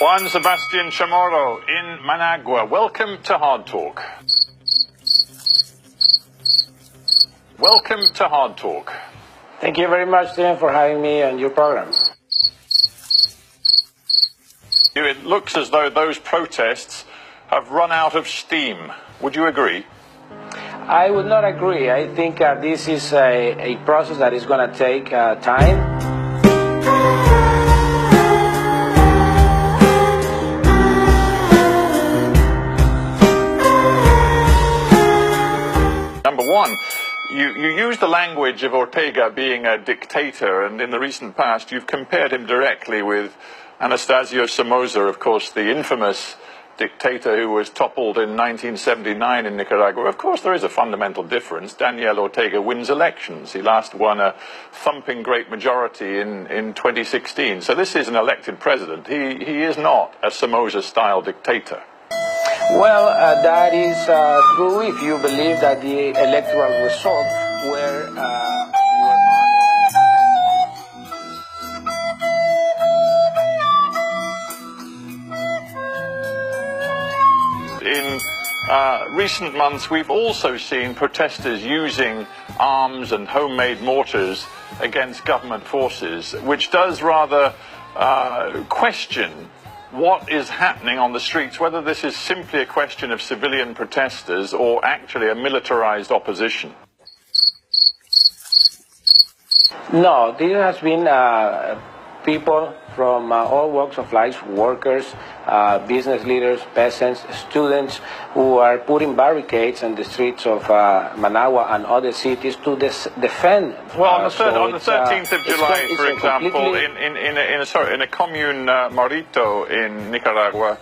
Juan Sebastián Chamorro in Managua. Welcome to HARDTalk. Welcome to HARDTalk. Thank you very much, Tim, for having me on your program. It looks as though those protests have run out of steam. Would you agree? I would not agree. I think this is a process that is going to take time. Number one, you use the language of Ortega being a dictator, and in the recent past you've compared him directly with Anastasio Somoza, of course, the infamous dictator who was toppled in 1979 in Nicaragua. Of course, there is a fundamental difference. Daniel Ortega wins elections. He last won a thumping great majority in 2016. So this is an elected president. He is not a Somoza-style dictator. Well, that is true if you believe that the electoral results were In recent months, we've also seen protesters using arms and homemade mortars against government forces, which does rather question what is happening on the streets, whether this is simply a question of civilian protesters or actually a militarized opposition. No, there has been people from all walks of life, workers, business leaders, peasants, students, who are putting barricades on the streets of Managua and other cities to defend. Well, on the 13th of July, for example, in a commune, Morito, in Nicaragua,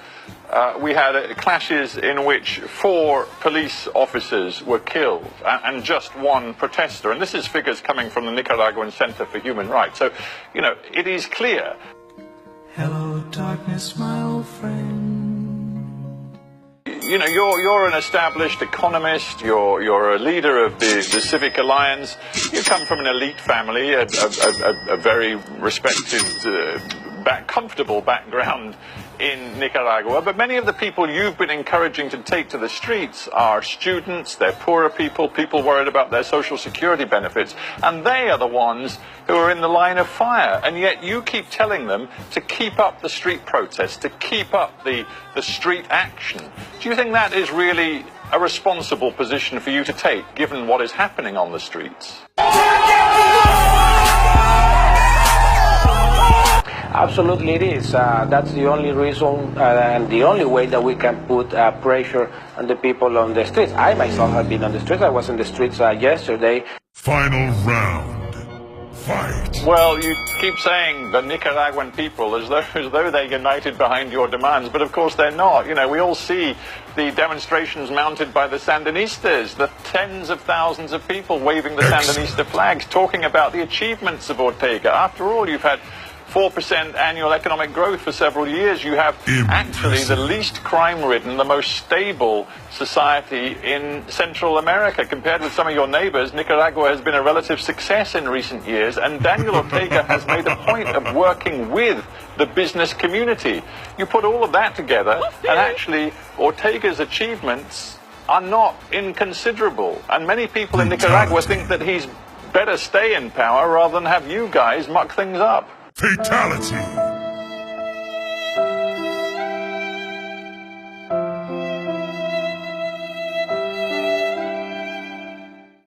we had clashes in which 4 police officers were killed and just 1 protester. And this is figures coming from the Nicaraguan Center for Human Rights. So, you know, it is clear. Hello, darkness, my old friend. You know, you're an established economist. You're a leader of the Civic Alliance. You come from an elite family, a very respected, comfortable background in Nicaragua, but many of the people you've been encouraging to take to the streets are students, they're poorer people, people worried about their social security benefits, and they are the ones who are in the line of fire, and yet you keep telling them to keep up the street protests, to keep up the street action. Do you think that is really a responsible position for you to take, given what is happening on the streets? Absolutely it is. That's the only reason and the only way that we can put pressure on the people on the streets. I myself have been on the streets. I was in the streets yesterday. Final round. Fight. Well, you keep saying the Nicaraguan people as though they're united behind your demands, but of course they're not. You know, we all see the demonstrations mounted by the Sandinistas, the tens of thousands of people waving the Sandinista flags, talking about the achievements of Ortega. After all, you've had 4% annual economic growth for several years. You have actually the least crime-ridden, the most stable society in Central America. Compared with some of your neighbors, Nicaragua has been a relative success in recent years, and Daniel Ortega has made a point of working with the business community. You put all of that together, and actually Ortega's achievements are not inconsiderable. And many people in Nicaragua think that he's better stay in power rather than have you guys muck things up. Fatality.